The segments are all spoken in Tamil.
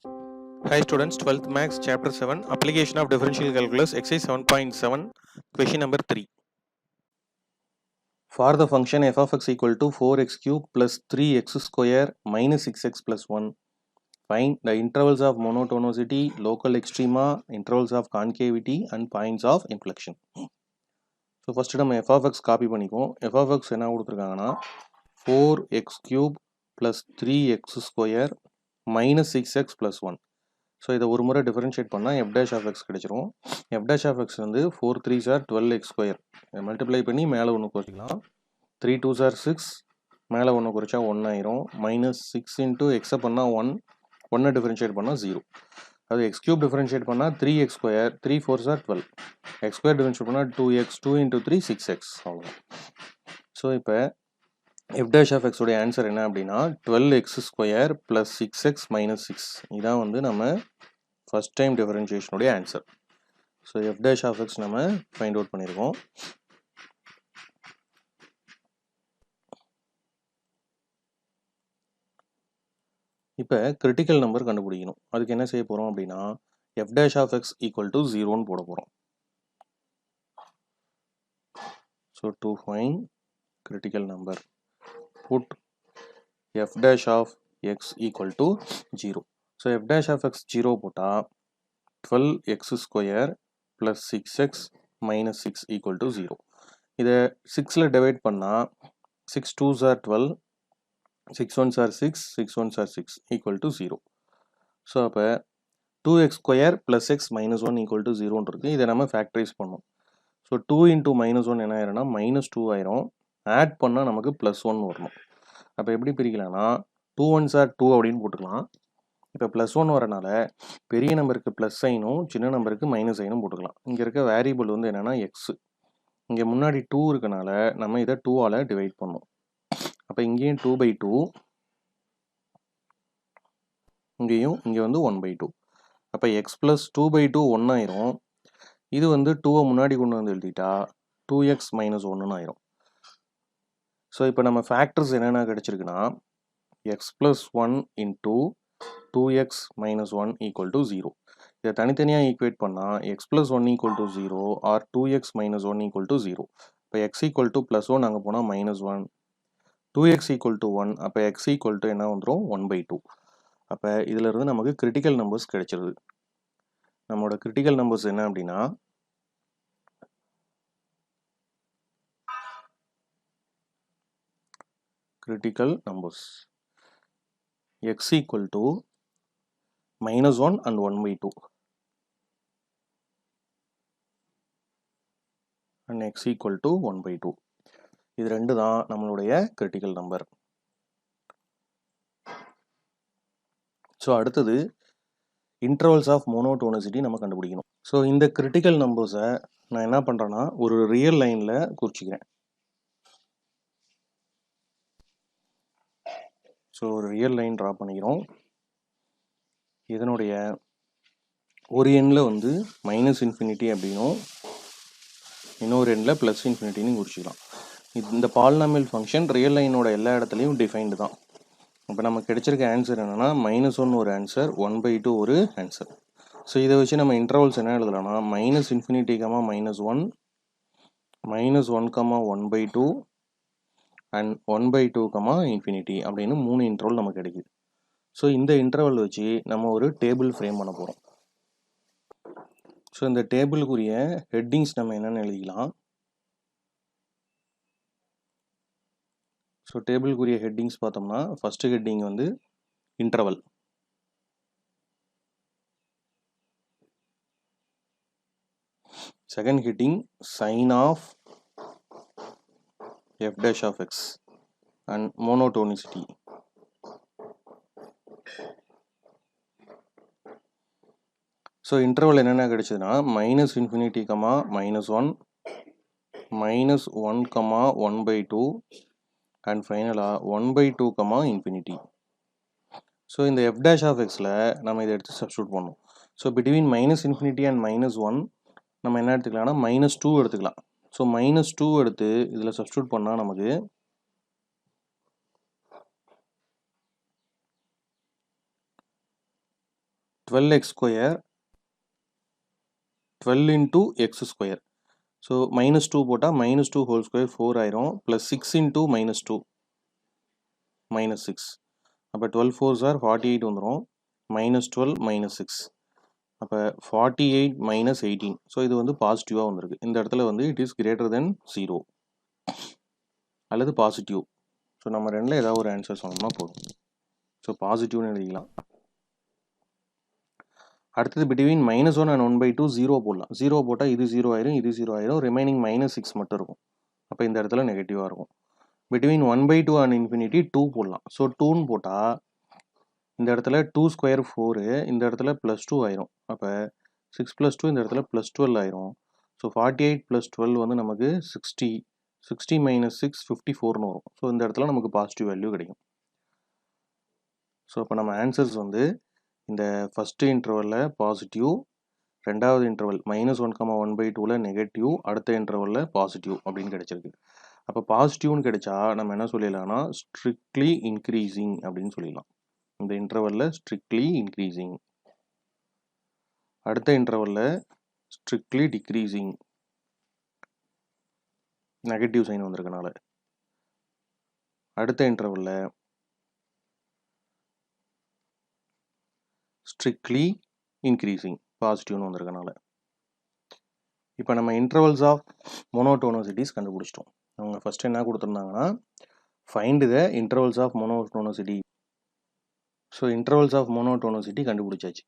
Hi students, 12th Maths Chapter 7 Application of Differential Calculus Exercise 7.7 Question number 3. For the function f of x equal to 4x cube plus 3x square minus 6x plus 1, find the intervals of monotonicity, local extrema, intervals of concavity and points of inflection. So first நம்ம f of x copy பண்ணிக்குவோம். f of x என்ன கொடுத்துருக்காங்கன்னா 4x cube plus 3x square minus 6x plus 1. So இதை ஒரு முறை டிஃபரன்ஷியேட் பண்ணால் எஃப் டேஷ் ஆஃப் எக்ஸ் கிடைச்சிரும். எஃப் டேஷ் ஆஃப் எக்ஸ் வந்து 4 3s are 12x square. Multiply பண்ணி மேலே ஒன்று குறைச்சிக்கலாம். 3 2s are 6, மேலே ஒன்று குறைச்சா 1 ஆயிரும். மைனஸ் 6 இன்ட்டு எக்ஸை பண்ணால் 1, 1 டிஃபரன்ஷியேட் பண்ணால் 0. அது எக்ஸ் கியூப் டிஃபரன்ஷியேட் பண்ணால் 3x square, 3 4s are 12. X square differentiate பண்ணால் 2x, 2 இன்ட்டு 3 6x அவ்வளோ. ஸோ இப்போ எஃப் டேஷ் ஆஃப் எக்ஸோடைய ஆன்சர் என்ன அப்படின்னா 12x square plus 6x minus 6. இதான் வந்து நம்ம ஃபர்ஸ்ட் டைம் டிஃபரன்ஷியேஷனுடைய answer. So F dash of X நம்ம ஃபைண்ட் அவுட் பண்ணியிருக்கோம். இப்போ கிரிட்டிக்கல் நம்பர் கண்டுபிடிக்கணும். அதுக்கு என்ன செய்ய போகிறோம் அப்படின்னா F dash of X equal to 0ன்னு போட போகிறோம். So to find critical number put F dash of X equal to 0. So F dash of X 0 போட்டால் 12x square plus 6x minus 6 equal to 0. இதை 6ல் டிவைட் பண்ணால் 6 2s are 12, 6 1s are 6, 6 1s are 6 equal to 0. So அப்போ 2x square plus X minus 1 equal to 0ன்னு இருக்குது. இதை நம்ம ஃபேக்டரைஸ் பண்ணோம். ஸோ 2 இன்ட்டு மைனஸ் 1 என்ன ஆயிரும்னா மைனஸ் 2 ஆயிரும். ஆட் பண்ணால் நமக்கு ப்ளஸ் 1 வரணும். அப்போ எப்படி பிரிக்கலாம்னா 2 1s are 2 அப்படின்னு போட்டுக்கலாம். இப்போ ப்ளஸ் 1 வரனால பெரிய நம்பருக்கு ப்ளஸ் சைனும் சின்ன நம்பருக்கு மைனஸ் சைனும் போட்டுக்கலாம். இங்கே இருக்க வேரியபிள் வந்து என்னென்னா எக்ஸு. இங்கே முன்னாடி 2 இருக்கனால நம்ம இதை 2ஆல் டிவைட் பண்ணோம். அப்போ இங்கேயும் 2/2, இங்கே வந்து 1/2. அப்போ எக்ஸ் ப்ளஸ் 2/2 1 ஆயிரும். இது வந்து 2வை முன்னாடி கொண்டு வந்து எழுதிட்டா 2x மைனஸ் 1ன்னு ஆயிரும். ஸோ இப்போ நம்ம ஃபேக்டர்ஸ் என்னென்ன கிடச்சிருக்குன்னா X plus 1 into 2x minus 1 equal to 0. இதை தனித்தனியாக ஈக்குவேட் பண்ணால் x plus 1 equal to 0 or 2x minus 1 equal to 0. இப்போ x equal to ப்ளஸ் 1 அங்கே போனால் மைனஸ் 1, 2x equal to 1, அப்போ x equal to என்ன வந்துடும் 1/2. அப்போ இதில் இருந்து நமக்கு கிரிட்டிக்கல் நம்பர்ஸ் கிடைச்சிருது. நம்மளோட கிரிட்டிக்கல் நம்பர்ஸ் என்ன அப்படின்னா critical numbers x equal to minus 1 and 1/2 and x equal to 1/2. இது ரெண்டு தான் நம்மளுடைய கிரிட்டிக்கல் நம்பர். ஸோ அடுத்தது இன்டர்வல்ஸ் ஆஃப் மோனோடோனிசிட்டி நம்ம கண்டுபிடிக்கணும். ஸோ இந்த கிரிட்டிக்கல் நம்பர்ஸை நான் என்ன பண்ணுறேன்னா ஒரு ரியல் லைனில் குறிச்சிக்கிறேன். ஸோ ஒரு ரியல் லைன் ட்ரா பண்ணிக்கிறோம். இதனுடைய ஒரு எண்ணில் வந்து மைனஸ் இன்ஃபினிட்டி அப்படின்னும் இன்னொரு எண்ணில் ப்ளஸ் இன்ஃபினிட்டின்னு குறிச்சிக்கலாம். இந்த பாலினாமியல் ஃபங்க்ஷன் ரியல் லைனோட எல்லா இடத்துலையும் டிஃபைன்டு தான். இப்போ நமக்கு கிடைச்சிருக்க ஆன்சர் என்னென்னா -1 ஒரு ஆன்சர், 1/2 ஒரு ஆன்சர். ஸோ இதை வச்சு நம்ம இன்டர்வல்ஸ் என்ன எழுதலாம்னா minus infinity comma -1, -1 comma 1/2 and 1/2 comma infinity அப்படின்னு 3 இன்டர்வல் நமக்கு கிடைக்குது. ஸோ இந்த இன்டர்வல் வச்சு நம்ம ஒரு டேபிள் ஃப்ரேம் பண்ண போகிறோம். ஸோ இந்த டேபிளுக்குரிய ஹெட்டிங்ஸ் நம்ம என்னென்னு எழுதிக்கலாம். ஸோ டேபிளுக்குரிய ஹெட்டிங்ஸ் பார்த்தோம்னா ஃபஸ்ட்டு ஹெட்டிங் வந்து interval, second heading sign of f dash of x and monotonicity. So interval என்னென்ன கிடைச்சதுன்னா minus infinity comma -1, -1 comma 1/2 and ஃபைனலாக 1/2 கமா இன்ஃபினிட்டி. ஸோ இந்த எஃப் டேஷ் ஆஃப் எக்ஸில் நம்ம இதை எடுத்து சப்ஸ்டியூட் பண்ணோம். So between minus infinity and -1 நம்ம என்ன எடுத்துக்கலாம்னா -2 எடுத்துக்கலாம். ஸோ -2 எடுத்து இதில் சப்ஸ்டியூட் பண்ணால் நமக்கு 12x square 12 into x square. So minus 2 போட்டா minus 2 whole square 4 ஆயிரும் plus 6 into minus 2 minus 6. அப்போ 12 4s are 48 வந்துரும் minus 12 minus 6. அப்போ 48 minus 18. ஸோ இது வந்து பாசிட்டிவாக வந்திருக்கு. இந்த இடத்துல வந்து it is greater than 0 அல்லது பாசிட்டிவ். ஸோ நம்ம ரெண்டில் ஏதாவது ஒரு ஆன்சர் சொன்னோம்னா போதும். ஸோ பாசிட்டிவ்னு எழுதிக்கலாம். அடுத்தது பிட்வீன் -1 and 1/2 0 போடலாம். 0 போட்டால் இது 0 ஆயிரும், இது 0 ஆயிரும், ரிமைனிங் -6 மட்டும் இருக்கும். அப்போ இந்த இடத்துல நெகட்டிவாக இருக்கும். பிட்வீன் 1/2 and infinity 2 போடலாம். ஸோ 2ன்னு போட்டால் இந்த இடத்துல 2 ஸ்கொயர் 4, இந்த இடத்துல +2 ஆயிரும். அப்போ 6 + 2 இந்த இடத்துல +12 ஆயிரும். ஸோ 48 + 12 வந்து நமக்கு 60, 60 - 6 54ன்னு வரும். ஸோ இந்த இடத்துல நமக்கு பாசிட்டிவ் வேல்யூ கிடைக்கும். ஸோ இப்போ நம்ம ஆன்சர்ஸ் வந்து இந்த ஃபஸ்ட்டு இன்டர்வலில் பாசிட்டிவ், ரெண்டாவது இன்டர்வல் -1, 1/2ல நெகட்டிவ், அடுத்த இன்டர்வலில் பாசிட்டிவ் அப்படின்னு கிடைச்சிருக்கு. அப்போ பாசிட்டிவ்னு கிடைச்சா நம்ம என்ன சொல்லிடலாம்னா ஸ்ட்ரிக்ட்லி இன்க்ரீசிங் அப்படின்னு சொல்லிடலாம். இந்த இன்டர்வலில் ஸ்ட்ரிக்ட்லி இன்க்ரீசிங், அடுத்த இன்டர்வலில் ஸ்ட்ரிக்ட்லி டிக்ரீசிங், நெகட்டிவ் சைன் வந்திருக்கனால, அடுத்த இன்டர்வலில் ஸ்ட்ரிக்ட்லி இன்க்ரீசிங், பாசிட்டிவ்னு வந்திருக்கனால. இப்போ நம்ம இன்டர்வல்ஸ் ஆஃப் மோனோடோனோசிட்டிஸ் கண்டுபிடிச்சிட்டோம். அவங்க ஃபஸ்ட்டு என்ன கொடுத்துருந்தாங்கன்னா find the intervals of monotonicity. So intervals of monotonicity கண்டுபிடிச்சாச்சு.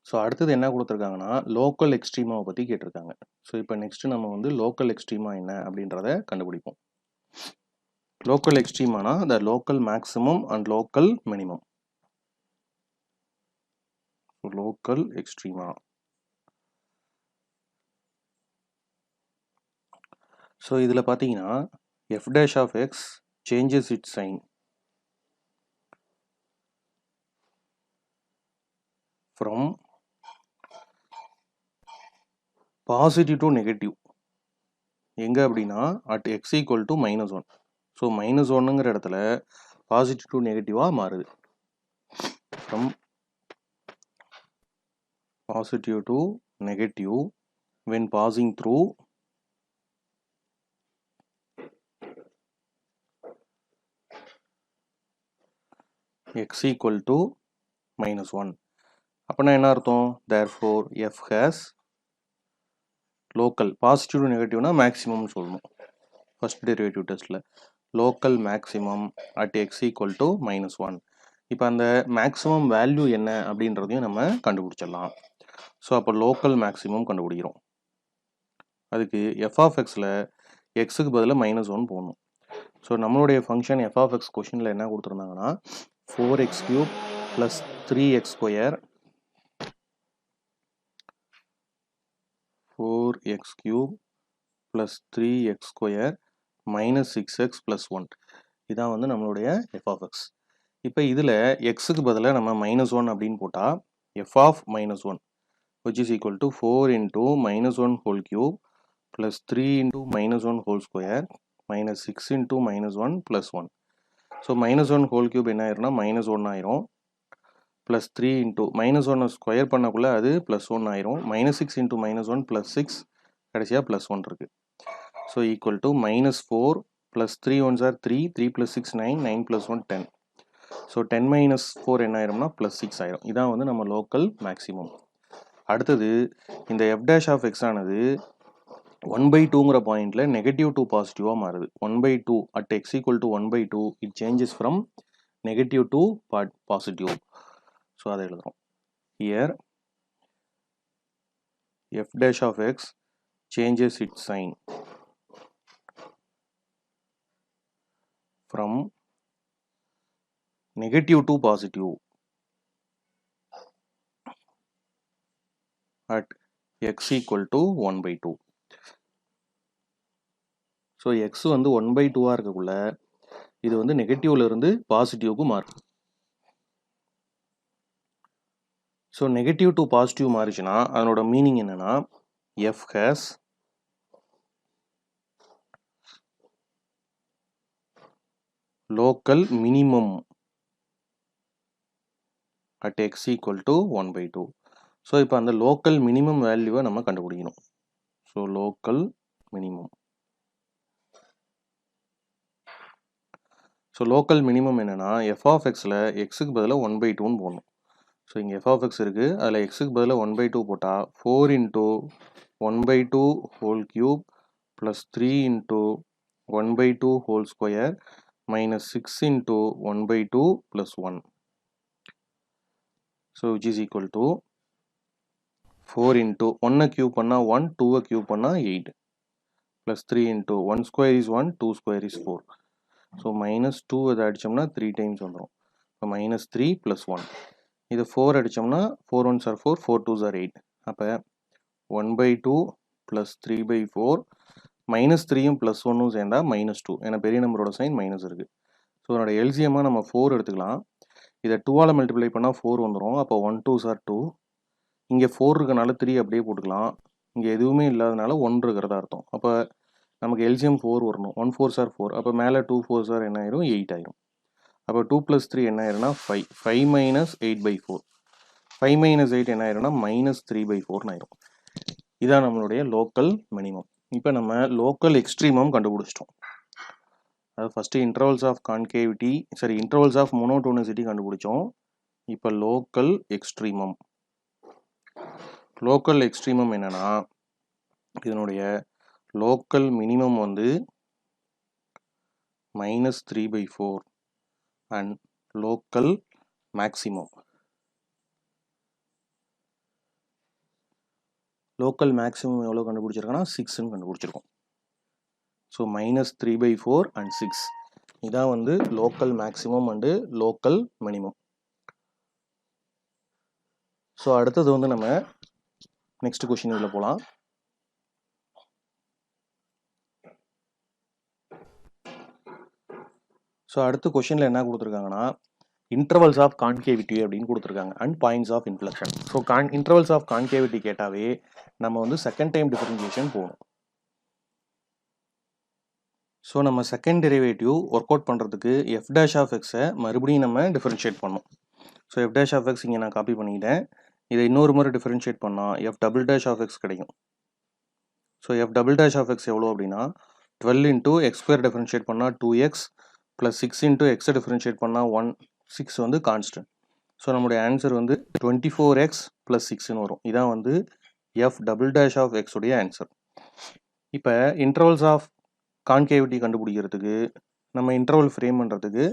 ஸோ அடுத்தது என்ன கொடுத்துருக்காங்கன்னா லோக்கல் எக்ஸ்ட்ரீமாவை பற்றி கேட்டிருக்காங்க. ஸோ இப்போ நெக்ஸ்ட்டு நம்ம வந்து லோக்கல் எக்ஸ்ட்ரீமா என்ன அப்படின்றத கண்டுபிடிப்போம். லோக்கல் எக்ஸ்ட்ரீமானா the local maximum and local minimum. Local extrema. So இதில் பார்த்தீங்கன்னா f dash of x changes its sign from positive to negative. எங்கே அப்படின்னா at x equal to -1. So -1ங்கிற இடத்துல பாசிட்டிவ் டு நெகட்டிவாக மாறுது. From positive to negative when passing through x equal to -1. அப்படின்னா என்ன அர்த்தம்? therefore f has local, positive to நெகட்டிவ்னா மேக்ஸிமம்னு சொல்லணும் ஃபர்ஸ்ட் டெரிவேட்டிவ் டெஸ்ட்டில். Local maximum at x equal to -1. இப்போ அந்த மேக்ஸிமம் வேல்யூ என்ன அப்படின்றதையும் நம்ம கண்டுபிடிச்சிடலாம். ஸோ அப்போ லோக்கல் மேக்ஸிமம் கண்டுபிடிக்கிறோம். அதுக்கு f of x'ல எக்ஸுக்கு பதிலாக -1 போடணும். ஸோ நம்மளுடைய ஃபங்க்ஷன் f of x கொஷனில் என்ன கொடுத்துருந்தாங்கன்னா 4x³ + 3x², 4x³ + 3x² - 6x + 1. இதான் வந்து நம்மளுடைய f of x. இப்போ இதில் எக்ஸுக்கு பதிலாக நம்ம -1 அப்படின்னு போட்டால் f of -1 which is equal to 4 into -1 whole cube plus 3 into -1 whole square minus 6 into -1 plus 1. So -1 whole cube என்ன ஆயிரும்னா -1 ஆயிரும், plus 3 into -1 ஸ்கொயர் பண்ணக்குள்ள அது +1 ஆயிரும், -6 into -1 plus 6 கடைசியாக +1 இருக்கு. So equal to -4 plus 3 1s are 3, 3 plus 6 9, 9 plus 1 10. So 10 - 4 என்ன ஆயிரும்னா +6 ஆயிரும். இதான் வந்து நம்ம லோக்கல் மேக்ஸிமம். அடுத்தது இந்த f dash of x ஆனது 1/2ங்கிற பாயிண்ட்ல நெகட்டிவ் டு பாசிட்டிவாக மாறுது. 1/2 at x equal to 1/2 it changes from negative to positive. So அதை எழுதுறோம். Here f dash of x changes its sign from negative to positive at x equal to 1/2. So x வந்து 1/2ஆக இருக்கக்குள்ள இது வந்து நெகட்டிவ்ல இருந்து பாசிட்டிவ்க்கு மாறும். ஸோ நெகட்டிவ் டு பாசிட்டிவ் மாறிச்சுன்னா அதனோட மீனிங் என்னன்னா f has local minimum at x equal to 1/2. So இப்போ அந்த லோக்கல் மினிமம் வேல்யூவை நம்ம கண்டுபிடிக்கணும். So local minimum. So local minimum என்னன்னா எஃப் ஆஃப் எக்ஸில் எக்ஸுக்கு பதிலாக 1/2ன்னு போடணும். ஸோ இங்கே எஃப் ஆஃப் எக்ஸ் இருக்குது, அதில் எக்ஸுக்கு பதிலாக 1/2 போட்டால் 4 × 1/2 whole cube plus 3 × 1/2 whole square minus 6 × 1/2 plus 1. So which is equal to 4 × 1 cube பண்ணால் 1, 2 கியூப் பண்ணால் 8 plus 3 × 1 square is 1, 2 square is 4. So minus 2 அதை அடித்தோம்னா 3 டைம்ஸ் வந்துடும். இப்போ மைனஸ் 3 ப்ளஸ் 1. இது 4 அடித்தோம்னா 4 1s are 4, 4 2s are 8. அப்போ 1/2 ப்ளஸ் 3/4 மைனஸ் 3யும் ப்ளஸ் 1ம் சேர்ந்தா மைனஸ் 2. ஏன்னா பெரிய நம்பரோட சைன் மைனஸ் இருக்குது. ஸோ அதோட எல்சிஎம்மாக நம்ம 4 எடுத்துக்கலாம். இதை 2ஆல் மல்டிப்ளை பண்ணால் 4 வந்துடும். அப்போ 1 2s are 2. இங்கே 4 இருக்கனால 3 அப்படியே போட்டுக்கலாம். இங்கே எதுவுமே இல்லாதனால 1 இருக்கிறதா அர்த்தம். அப்போ நமக்கு எல்சிஎம் 4 வரணும். 1 4s are 4. அப்போ மேலே 2 4s are என்ன ஆயிரும்? 8 ஆயிரும். அப்போ 2 + 3 என்ன ஆயிரும்னா 5. 5 - 8/4. 5 - 8 என்ன ஆயிரும்னா மைனஸ் 3/4 ஆயிரும். இதான் நம்மளுடைய லோக்கல் மினிமம். இப்போ நம்ம லோக்கல் எக்ஸ்ட்ரீமம் கண்டுபிடிச்சிட்டோம். அதாவது ஃபஸ்ட்டு இன்டர்வல்ஸ் ஆஃப் கான்கேவிட்டி, சரி இன்டர்வல்ஸ் ஆஃப் மோனோடோனிசிட்டி கண்டுபிடிச்சோம். இப்போ லோக்கல் எக்ஸ்ட்ரீமம். லோக்கல் எக்ஸ்ட்ரீமம் என்னன்னா இதனுடைய லோக்கல் மினிமம் வந்து minus 3/4 and local maximum. Local maximum எவ்வளோ கண்டுபிடிச்சிருக்கோன்னா 6ன்னு கண்டுபிடிச்சிருக்கோம். ஸோ மைனஸ் 3/4 அண்ட் 6 இதான் வந்து local maximum and local minimum. So அடுத்தது வந்து நம்ம நெக்ஸ்ட் கொஷின் இதில் போகலாம். ஸோ அடுத்த கொஷினில் என்ன கொடுத்துருக்காங்கன்னா இன்டர்வல்ஸ் ஆஃப் கான்கேவிட்டி அப்படின்னு கொடுத்துருக்காங்க and points of inflection. So intervals of concavity கேட்டாவே நம்ம வந்து செகண்ட் டைம் டிஃபரன்ஷியேஷன் போகணும். ஸோ நம்ம செகண்ட் டெரிவேட்டிவ் ஒர்க் அவுட் பண்ணுறதுக்கு எஃப் டேஷ் ஆஃப் எக்ஸை மறுபடியும் நம்ம டிஃபரன்ஷியேட் பண்ணோம். So F dash of X இங்கே நான் காப்பி பண்ணிக்கிட்டேன். இதை இன்னொரு முறை டிஃபரன்ஷியேட் பண்ணால் F double dash of X கிடைக்கும். So F double dash of X எவ்வளோ அப்படின்னா 12 × x² டிஃபரன்ஷியேட் பண்ணால் 2x ப்ளஸ் 6 × x டிஃபரன்ஷியேட் பண்ணால் 1, 6 வந்து கான்ஸ்டன்ட். ஸோ நம்மளுடைய ஆன்சர் வந்து 24x + 6ன்னு வரும். இதான் வந்து f double dash of x உடைய ஆன்சர். இப்போ இன்டர்வல்ஸ் ஆஃப் கான்கேவிட்டி கண்டுபிடிக்கிறதுக்கு நம்ம இன்டர்வல் ஃப்ரேம் பண்ணுறதுக்கு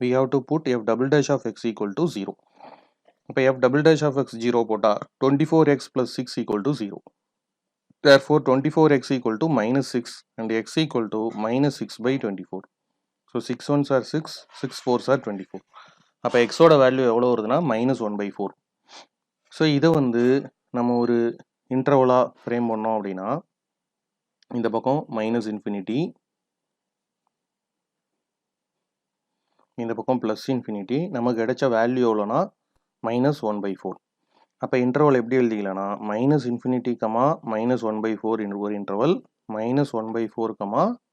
we have to put f double dash of x equal to 0. இப்போ f double dash of x 0 போட்டால் 24x + 6 equal to 0. Therefore 24x equal to -6 and x equal to -6/24. So 6 1s are 6, 6 4s are 24. அப்போ எக்ஸோட வேல்யூ எவ்வளோ வருதுன்னா -1/4. ஸோ இதை வந்து நம்ம ஒரு இன்டர்வலாக ஃப்ரேம் பண்ணோம் அப்படின்னா இந்த பக்கம் -∞, இந்த பக்கம் +∞, நமக்கு கிடைச்ச வேல்யூ எவ்வளோனா -1/4. அப்போ இன்டர்வல் எப்படி எழுதிக்கலாம்னா -∞, -1/4 ஒரு இன்டர்வல், -1/4,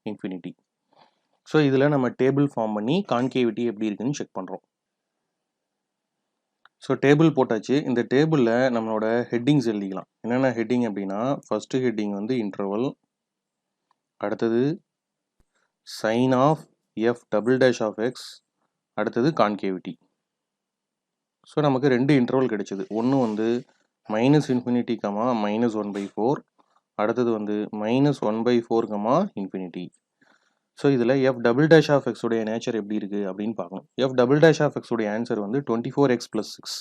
∞. ஸோ இதில் நம்ம டேபிள் ஃபார்ம் பண்ணி கான்கேவிட்டி எப்படி இருக்குன்னு செக் பண்ணுறோம். ஸோ டேபிள் போட்டாச்சு. இந்த டேபிளில் நம்மளோட ஹெட்டிங்ஸ் எழுதிக்கலாம். என்னென்ன ஹெட்டிங் அப்படின்னா ஃபஸ்ட்டு ஹெட்டிங் வந்து இன்டர்வல், அடுத்தது sign of f double dash of x, அடுத்தது கான்கேவிட்டி. ஸோ நமக்கு 2 இன்டர்வல் கிடைச்சது. ஒன்று வந்து -∞, -1/4, அடுத்தது வந்து -1/4, ∞. ஸோ இதில் f double dash of x உடைய நேச்சர் எப்படி இருக்குது அப்படின்னு பார்க்கணும். F double dash of x உடைய ஆன்சர் வந்து 24x + 6.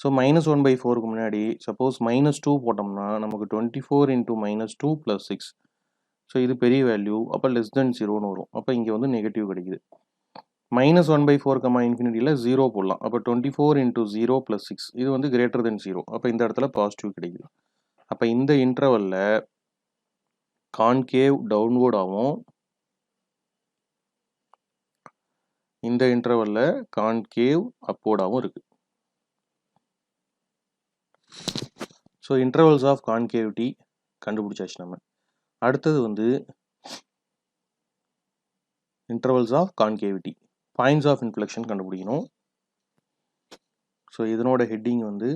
ஸோ -1/4க்கு முன்னாடி சப்போஸ் -2 போட்டோம்னா நமக்கு 24 × -2 + 6. ஸோ இது பெரிய வேல்யூ, அப்போ <0ன்னு வரும். அப்போ இங்கே வந்து நெகட்டிவ் கிடைக்குது. -1/4, ∞ 0 போடலாம். அப்போ 24 × 0 + 6 இது வந்து > 0. அப்போ இந்த இடத்துல பாசிட்டிவ் கிடைக்குது. அப்போ இந்த இன்டர்வலில் கான்கேவ் டவுன்வோர்டாகவும் இந்த இன்டர்வலில் கான்கேவ் அப்வோர்டாகவும் இருக்குது. ஸோ இன்டர்வல்ஸ் ஆஃப் கான்கேவிட்டி கண்டுபிடிச்சாச்சு நம்ம. அடுத்தது வந்து intervals of concavity points of inflection கண்டுபிடிக்கணும். ஸோ இதனோட ஹெட்டிங் வந்து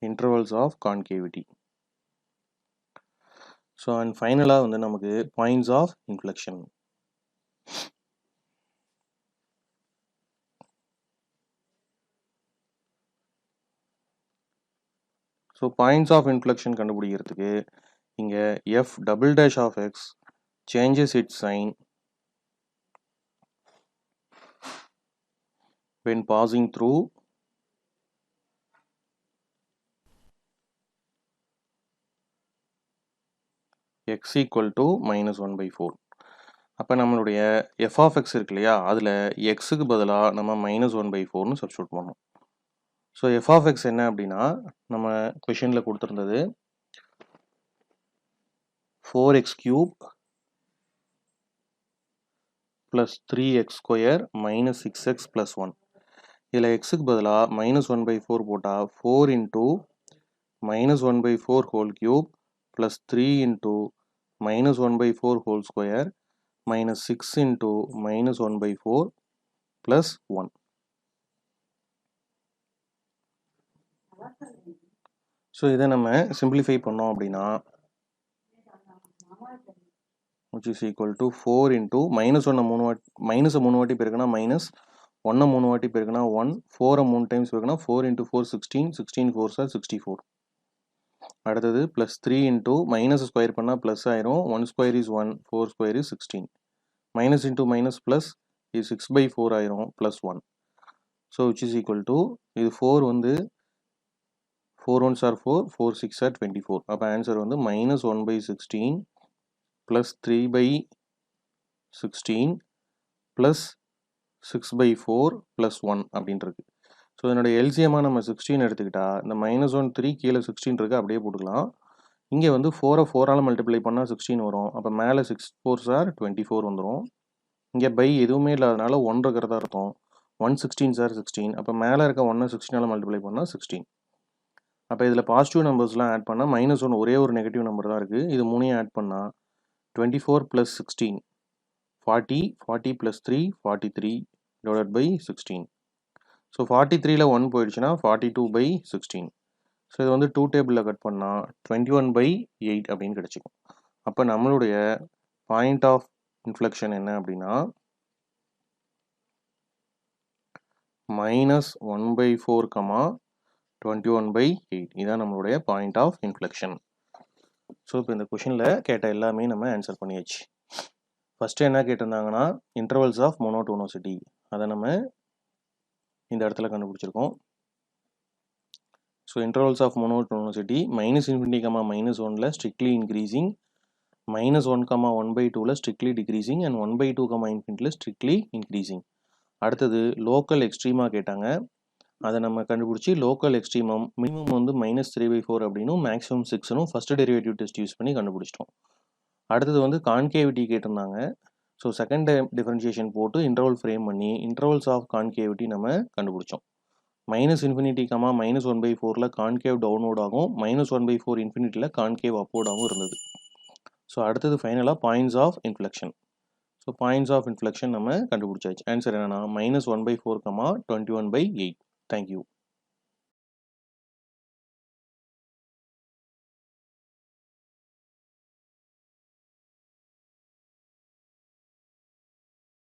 intervals of concavity. So and ஃபைனலாக வந்து நமக்கு points of inflection. So points of inflection கண்டுபிடிக்கிறதுக்கு இங்கே f double dash of x changes its sign when passing through x equal to minus 1 by 4. அப்போ நம்மளுடைய எஃப் ஆஃப் எக்ஸ் இருக்கு இல்லையா, அதில் எக்ஸுக்கு பதிலாக நம்ம மைனஸ் 1 by 4னு சப்ஸ்டியூட் பண்ணோம். ஸோ எஃப் ஆஃப் எக்ஸ் என்ன அப்படின்னா நம்ம கொஷனில் கொடுத்துருந்தது 4x cube plus 3x square minus 6x plus 1. இதில் எக்ஸுக்கு பதிலாக மைனஸ் 1 by 4 போட்டால் 4 into minus 1 by 4 whole cube plus 3 into minus 1 by 4 whole square minus 6 into minus 1 by 4 plus 1. So இதை நம்ம சிம்பிளிஃபை பண்ணோம் அப்படின்னா which is equal to 4 into minus 1 மைனஸை 3 வாட்டி பெருக்குனா மைனஸ் 1 3 வாட்டி பெருக்குனா 1 4 3 டைம்ஸ் பெருக்குனா 4 into 4 16 16 4 are 64. அடுத்தது plus 3 into மைனஸ் ஸ்கொயர் பண்ணால் ப்ளஸ் ஆயிரும் 1 square is 1 4 square is 16 minus into minus plus இது 6 by 4 ஆயிரும் plus 1. So which is equal to இது 4 வந்து 4 1s are 4 4 6 are 24. அப்போ ஆன்சர் வந்து minus 1 by 16 plus 3 by 16 plus 6 by 4 plus 1 அப்படின்றது. ஸோ இதனுடைய எல்சிஎமாக நம்ம 16 எடுத்துக்கிட்டா இந்த மைனஸ் 1 3 கீழே 16 இருக்குது அப்படியே போட்டுக்கலாம். இங்கே வந்து 4 4ஆல் மல்டிப்ளை பண்ணால் 16 வரும். அப்போ மேலே 6 4s are 24 வந்துடும். இங்கே பை எதுவுமே இல்லாதனால 1 இருக்கிறதா இருக்கும். 1 16s are 16. அப்போ மேலே இருக்க 1 16ஆல் மல்டிப்ளை பண்ணால் 16. அப்போ இதில் பாசிட்டிவ் நம்பர்ஸ்லாம் ஆட் பண்ணால் மைனஸ் 1 ஒரே ஒரு நெகட்டிவ் நம்பர் தான் இருக்குது. இது மூணையும் ஆட் பண்ணால் 24 plus 16 40 40 plus 3 43 divided by 16. So 43ல் 1 போயிடுச்சுன்னா 42 by 16. ஸோ இது வந்து 2 டேபிளில் கட் பண்ணால் 21 by 8 அப்படின்னு கிடச்சிக்கும். அப்போ நம்மளுடைய பாயிண்ட் ஆஃப் இன்ஃப்ளெக்ஷன் என்ன அப்படின்னா மைனஸ் 1 by 4 21 by 8. இதான் நம்மளுடைய பாயிண்ட் ஆஃப் இன்ஃப்ளெக்ஷன். ஸோ இப்போ இந்த கொஷனில் கேட்ட எல்லாமே நம்ம ஆன்சர் பண்ணியாச்சு. ஃபஸ்ட்டு என்ன கேட்டிருந்தாங்கன்னா இன்டர்வல்ஸ் ஆஃப் மோனோடோனோசிட்டி, அதை நம்ம இந்த இடத்துல கண்டுபிடிச்சிருக்கோம். So intervals of monotonicity minus infinity comma minus 1ல் strictly increasing, minus 1 comma 1 by 2ல் strictly decreasing and 1 by 2 comma இன்ஃபினிட்டியில் ஸ்ட்ரிக்ட்லி இன்க்ரீசிங். அடுத்தது லோக்கல் எக்ஸ்ட்ரீமாக கேட்டாங்க, அதை நம்ம கண்டுபிடிச்சி லோக்கல் எக்ஸ்ட்ரீமம் மினிமம் வந்து மைனஸ் 3 by 4 அப்படின்னும் மேக்ஸிமம் 6னும் ஃபஸ்ட்டு டெரிவேட்டிவ் டெஸ்ட் யூஸ் பண்ணி கண்டுபிடிச்சிட்டோம். அடுத்தது வந்து கான்கேவிட்டி கேட்டிருந்தாங்க. ஸோ செகண்ட் டிஃபரன்ஷியேஷன் போட்டு இன்டர்வல் ஃப்ரேம் பண்ணி இன்டர்வல்ஸ் ஆஃப் கான்கேவிட்டி நம்ம கண்டுபிடிச்சோம். Minus infinity comma minus 1 by 4ல் கான்கேவ் டவுன்வோர்ட் ஆகும், மைனஸ் 1 by 4 இன்ஃபினிட்டியில் கான்கேவ் அப்வோர்டாகவும் இருந்தது. ஸோ அடுத்தது ஃபைனலாக points of inflection. So points of inflection நம்ம கண்டுபிடிச்சாச்சு. ஆன்சர் என்னன்னா minus 1 by 4 21 by 8. Thank you.